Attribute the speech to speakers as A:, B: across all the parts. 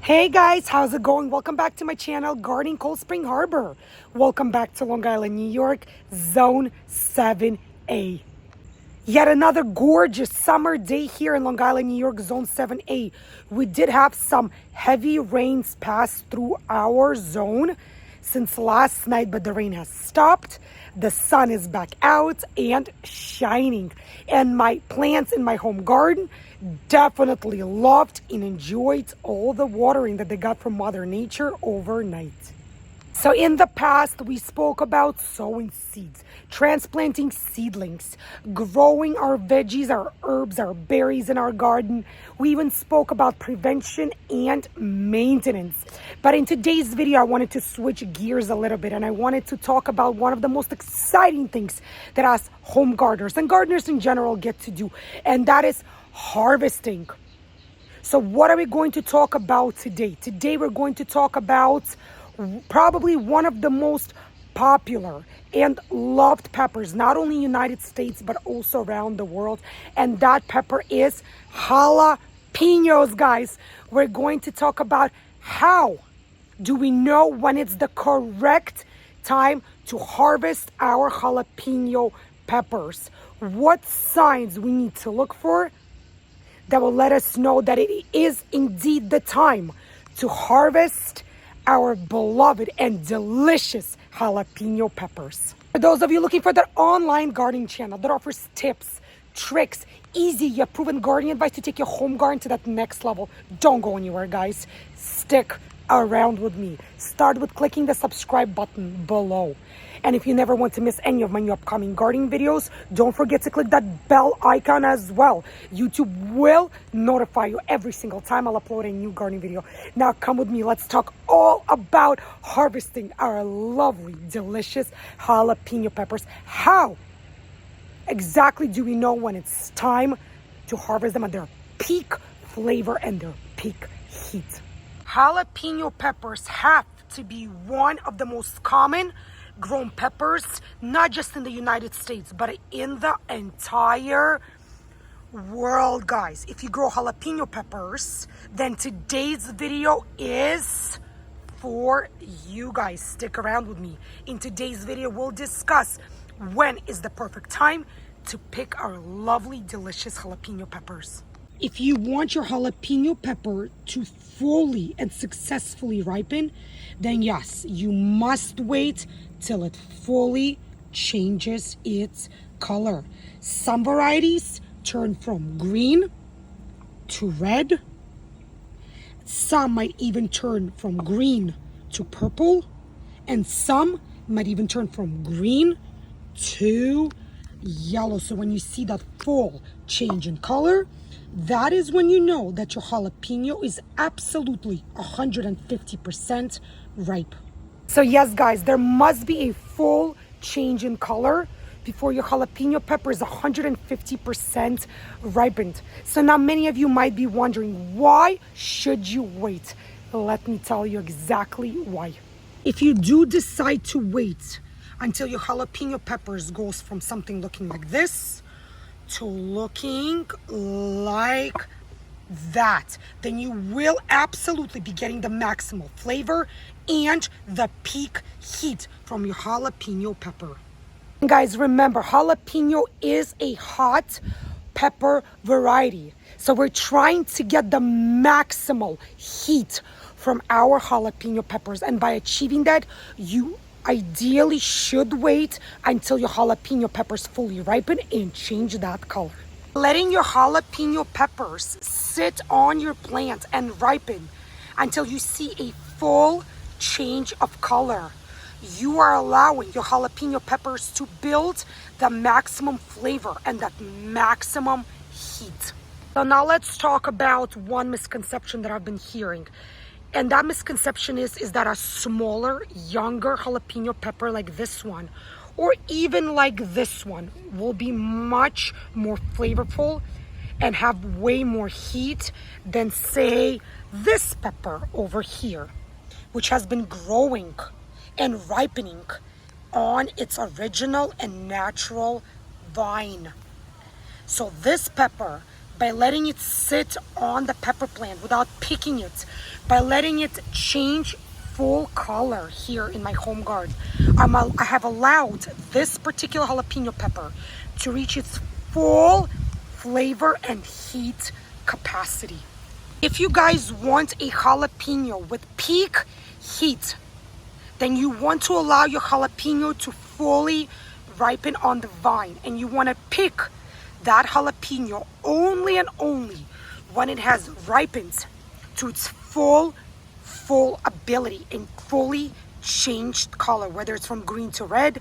A: Hey guys, how's it going? Welcome back to my channel, Gardening Cold Spring Harbor. Welcome back to Long Island, New York, Zone 7A. Yet another gorgeous summer day here in Long Island, New York, Zone 7A. We did have some heavy rains pass through our zone since last night, but the rain has stopped. The sun is back out and shining. And my plants in my home garden definitely loved and enjoyed all the watering that they got from Mother Nature overnight. So in the past, we spoke about sowing seeds, transplanting seedlings, growing our veggies, our herbs, our berries in our garden. We even spoke about prevention and maintenance. But in today's video, I wanted to switch gears a little bit, and I wanted to talk about one of the most exciting things that us home gardeners and gardeners in general get to do, and that is harvesting. So what are we going to talk about today? Today we're going to talk about probably one of the most popular and loved peppers, not only in the United States, but also around the world. And that pepper is jalapeños, guys. We're going to talk about how do we know when it's the correct time to harvest our jalapeno peppers. What signs we need to look for that will let us know that it is indeed the time to harvest our beloved and delicious jalapeno peppers. For those of you looking for that online gardening channel that offers tips, tricks, easy yet proven gardening advice to take your home garden to that next level, don't go anywhere, guys. Stick around with me. Start with clicking the subscribe button below. And if you never want to miss any of my new upcoming gardening videos, don't forget to click that bell icon as well. YouTube will notify you every single time I'll upload a new gardening video. Now come with me. Let's talk all about harvesting our lovely, delicious jalapeno peppers. How exactly do we know when it's time to harvest them at their peak flavor and their peak heat? Jalapeno peppers have to be one of the most common grown peppers, not just in the United States, but in the entire world, guys. If you grow jalapeno peppers, then today's video is for you guys. Stick around with me. In today's video, we'll discuss when is the perfect time to pick our lovely, delicious jalapeno peppers. If you want your jalapeno pepper to fully and successfully ripen, then yes, you must wait till it fully changes its color. Some varieties turn from green to red. Some might even turn from green to purple. And some might even turn from green to yellow. So when you see that full change in color, that is when you know that your jalapeno is absolutely 150% ripe. So yes, guys, there must be a full change in color before your jalapeno pepper is 150% ripened. So now many of you might be wondering, why should you wait? Let me tell you exactly why. If you do decide to wait until your jalapeno peppers goes from something looking like this to looking like that, then you will absolutely be getting the maximal flavor and the peak heat from your jalapeno pepper. And guys, remember, jalapeno is a hot pepper variety. So we're trying to get the maximal heat from our jalapeno peppers. And by achieving that, you ideally should wait until your jalapeno peppers fully ripen and change that color. Letting your jalapeno peppers sit on your plant and ripen until you see a full change of color. You are allowing your jalapeno peppers to build the maximum flavor and that maximum heat. So now let's talk about one misconception that I've been hearing. And that misconception is that a smaller, younger jalapeno pepper like this one, or even like this one, will be much more flavorful and have way more heat than, say, this pepper over here, which has been growing and ripening on its original and natural vine. So this pepper by letting it sit on the pepper plant without picking it, by letting it change full color here in my home garden. I have allowed this particular jalapeno pepper to reach its full flavor and heat capacity. If you guys want a jalapeno with peak heat, then you want to allow your jalapeno to fully ripen on the vine, and you want to pick that jalapeno only and only when it has ripened to its full ability and fully changed color, whether it's from green to red,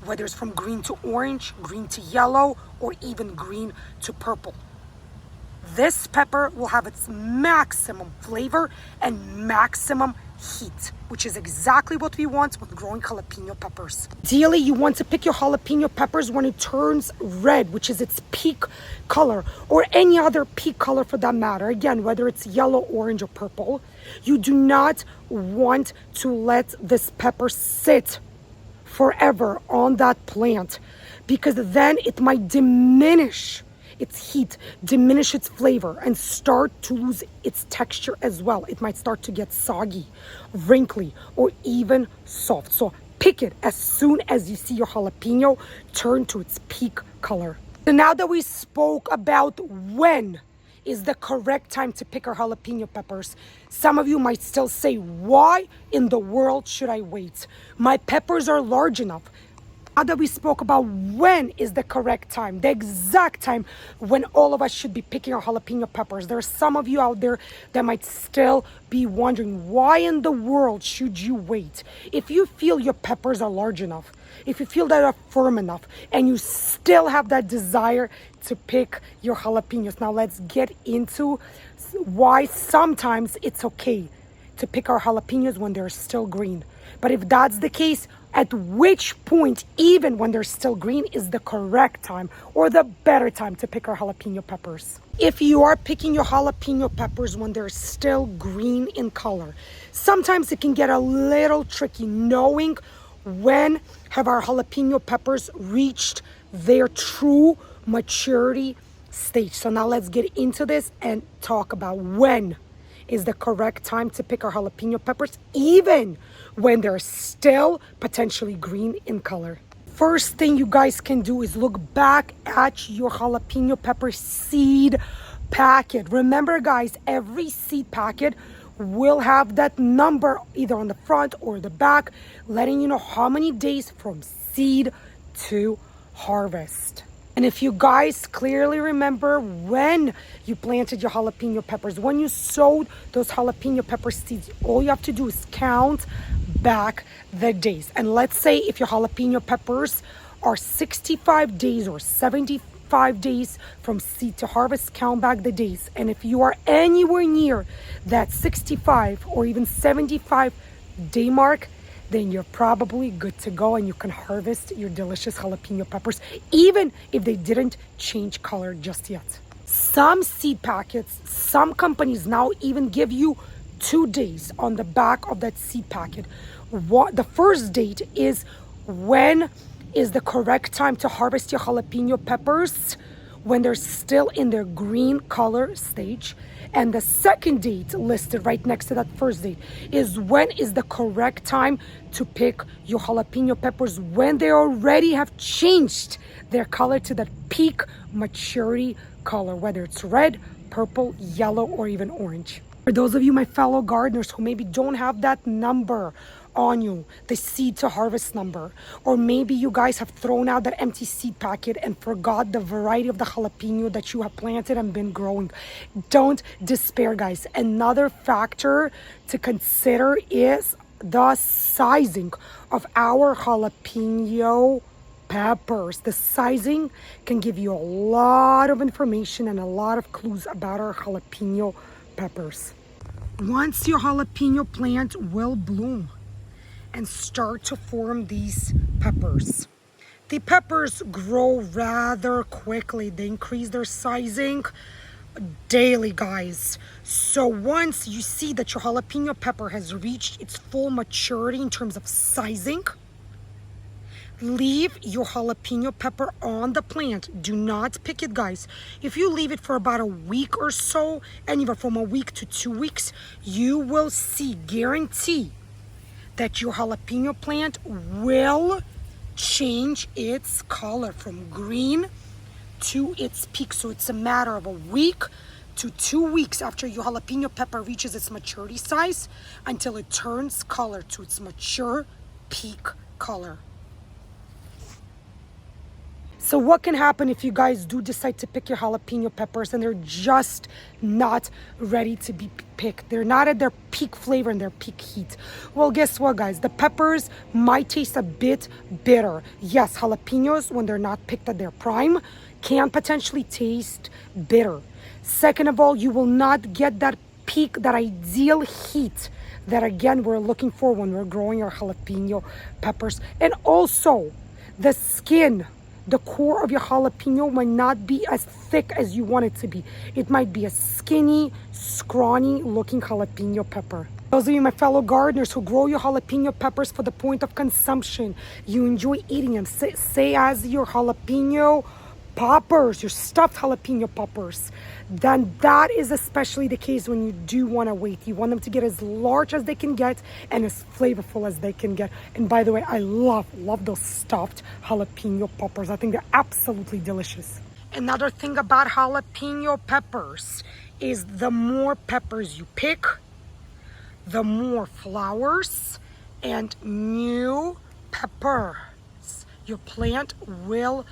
A: whether it's from green to orange, green to yellow, or even green to purple. This pepper will have its maximum flavor and maximum heat, which is exactly what we want with growing jalapeno peppers. Ideally, you want to pick your jalapeno peppers when it turns red, which is its peak color, or any other peak color for that matter. Again, whether it's yellow, orange, or purple. You do not want to let this pepper sit forever on that plant, because then it might diminish its heat, diminish its flavor, and start to lose its texture as well. It might start to get soggy, wrinkly, or even soft. So pick it as soon as you see your jalapeno turn to its peak color. So now that we spoke about when is the correct time to pick our jalapeno peppers, some of you might still say, why in the world should I wait? My peppers are large enough. Now that we spoke about when is the correct time, the exact time when all of us should be picking our jalapeno peppers, there are some of you out there that might still be wondering, why in the world should you wait? If you feel your peppers are large enough, if you feel that are firm enough, and you still have that desire to pick your jalapenos, now let's get into why sometimes it's okay to pick our jalapenos when they're still green. But if that's the case, at which point, even when they're still green, is the correct time or the better time to pick our jalapeno peppers? If you are picking your jalapeno peppers when they're still green in color, sometimes it can get a little tricky knowing when have our jalapeno peppers reached their true maturity stage. So now let's get into this and talk about when is the correct time to pick our jalapeno peppers, even when they're still potentially green in color. First thing you guys can do is look back at your jalapeno pepper seed packet. Remember guys, every seed packet will have that number either on the front or the back, letting you know how many days from seed to harvest. And if you guys clearly remember when you planted your jalapeno peppers, when you sowed those jalapeno pepper seeds, all you have to do is count back the days. And let's say if your jalapeno peppers are 65 days or 75 days from seed to harvest, count back the days. And if you are anywhere near that 65 or even 75 day mark, then you're probably good to go and you can harvest your delicious jalapeno peppers, even if they didn't change color just yet. Some seed packets, some companies now even give you 2 days on the back of that seed packet. The first date is when is the correct time to harvest your jalapeno peppers, when they're still in their green color stage. And the second date listed right next to that first date is when is the correct time to pick your jalapeno peppers, when they already have changed their color to that peak maturity color, whether it's red, purple, yellow, or even orange. For those of you, my fellow gardeners, who maybe don't have that number on you, the seed to harvest number, or maybe you guys have thrown out that empty seed packet and forgot the variety of the jalapeno that you have planted and been growing, don't despair guys. Another factor to consider is the sizing of our jalapeno peppers. The sizing can give you a lot of information and a lot of clues about our jalapeno peppers. Once your jalapeno plant will bloom and start to form these peppers, the peppers grow rather quickly. They increase their sizing daily, guys. So once you see that your jalapeno pepper has reached its full maturity in terms of sizing, leave your jalapeno pepper on the plant. Do not pick it, guys. If you leave it for about a week or so, anywhere from a week to 2 weeks, you will see, guarantee, that your jalapeno plant will change its color from green to its peak. So it's a matter of a week to 2 weeks after your jalapeno pepper reaches its maturity size until it turns color to its mature peak color. So what can happen if you guys do decide to pick your jalapeno peppers and they're just not ready to be picked? They're not at their peak flavor and their peak heat. Well, guess what, guys? The peppers might taste a bit bitter. Yes, jalapenos, when they're not picked at their prime, can potentially taste bitter. Second of all, you will not get that peak, that ideal heat that, again, we're looking for when we're growing our jalapeno peppers. And also, the skin, the core of your jalapeno might not be as thick as you want it to be. It might be a skinny, scrawny looking jalapeno pepper. Those of you, my fellow gardeners who grow your jalapeno peppers for the point of consumption, you enjoy eating them, say as your jalapeno poppers, your stuffed jalapeno poppers, then that is especially the case when you do want to wait. You want them to get as large as they can get and as flavorful as they can get. And by the way, I love those stuffed jalapeno poppers. I think they're absolutely delicious. Another thing about jalapeno peppers is the more peppers you pick, the more flowers and new peppers your plant will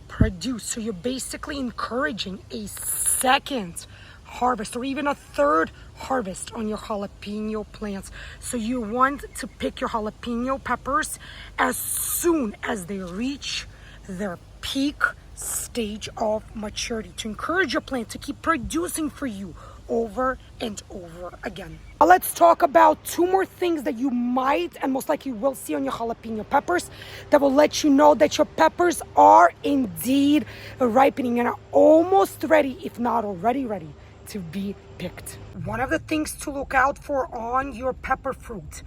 A: produce. So you're basically encouraging a second harvest or even a third harvest on your jalapeno plants. So you want to pick your jalapeno peppers as soon as they reach their peak stage of maturity to encourage your plant to keep producing for you over and over again. Now let's talk about 2 more things that you might and most likely will see on your jalapeno peppers that will let you know that your peppers are indeed ripening and are almost ready, if not already ready, to be picked. One of the things to look out for on your pepper fruit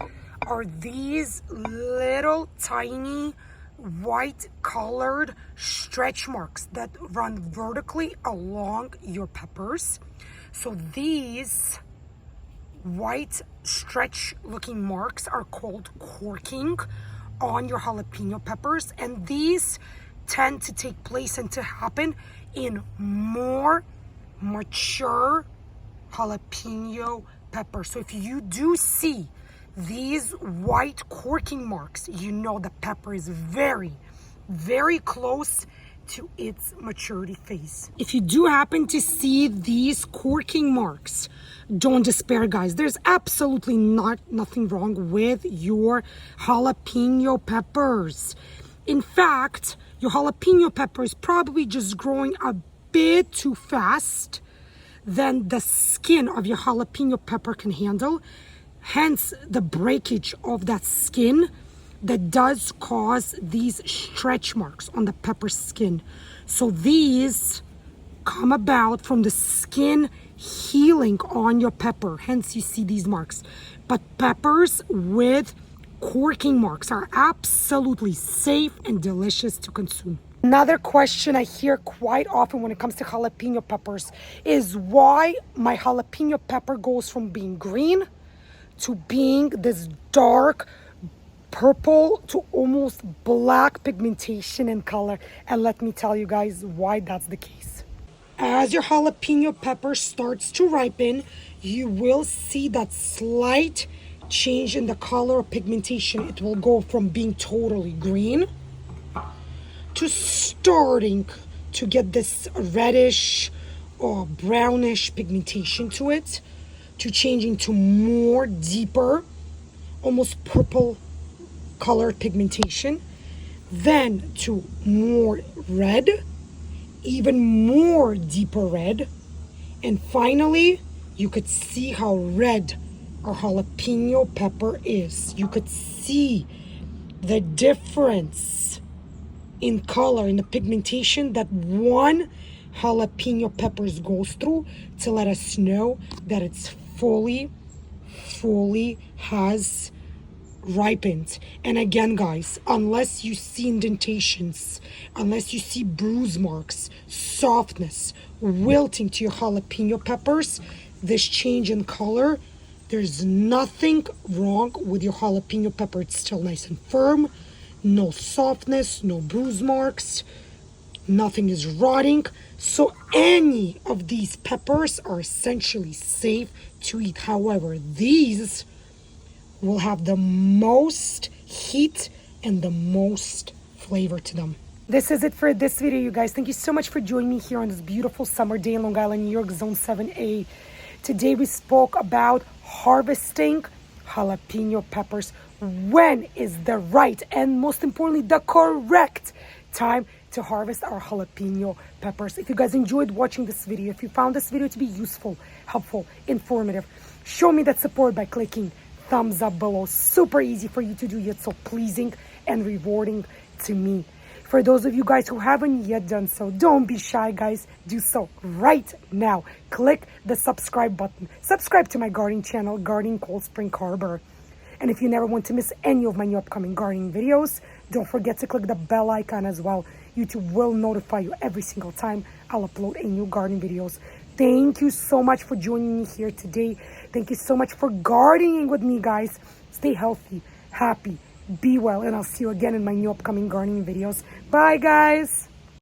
A: are these little tiny white colored stretch marks that run vertically along your peppers. So these white stretch looking marks are called corking on your jalapeno peppers, and these tend to take place and to happen in more mature jalapeno peppers. So if you do see these white corking marks, you know the pepper is very, very close to its maturity phase. If you do happen to see these corking marks, don't despair, guys. There's absolutely nothing wrong with your jalapeno peppers. In fact, your jalapeno pepper is probably just growing a bit too fast than the skin of your jalapeno pepper can handle. Hence the breakage of that skin that does cause these stretch marks on the pepper skin. So these come about from the skin healing on your pepper. Hence you see these marks. But peppers with corking marks are absolutely safe and delicious to consume. Another question I hear quite often when it comes to jalapeno peppers is why my jalapeno pepper goes from being green to being this dark purple to almost black pigmentation in color. And let me tell you guys why that's the case. As your jalapeno pepper starts to ripen, you will see that slight change in the color of pigmentation. It will go from being totally green to starting to get this reddish or brownish pigmentation to it, to changing to more deeper, almost purple colored pigmentation, then to more red, even more deeper red, and finally you could see how red our jalapeno pepper is. You could see the difference in color, in the pigmentation that one jalapeno peppers goes through to let us know that it's fully has ripened. And again, guys, unless you see indentations, unless you see bruise marks, softness, wilting to your jalapeno peppers, this change in color, there's nothing wrong with your jalapeno pepper. It's still nice and firm, no softness, no bruise marks, nothing is rotting. So any of these peppers are essentially safe to eat. However, these will have the most heat and the most flavor to them. This is it for this video, you guys. Thank you so much for joining me here on this beautiful summer day in Long Island, New York, Zone 7A. Today we spoke about harvesting jalapeno peppers. When is the right and most importantly the correct time to harvest our jalapeno peppers? If you guys enjoyed watching this video, if you found this video to be useful, helpful, informative, show me that support by clicking thumbs up below. Super easy for you to do, yet so pleasing and rewarding to me. For those of you guys who haven't yet done so, don't be shy, guys. Do so right now. Click the subscribe button. Subscribe to my gardening channel, Gardening Cold Spring Harbor. And if you never want to miss any of my new upcoming gardening videos, don't forget to click the bell icon as well. YouTube will notify you every single time I'll upload a new gardening videos. Thank you so much for joining me here today. Thank you so much for gardening with me, guys. Stay healthy, happy, be well, and I'll see you again in my new upcoming gardening videos. Bye, guys.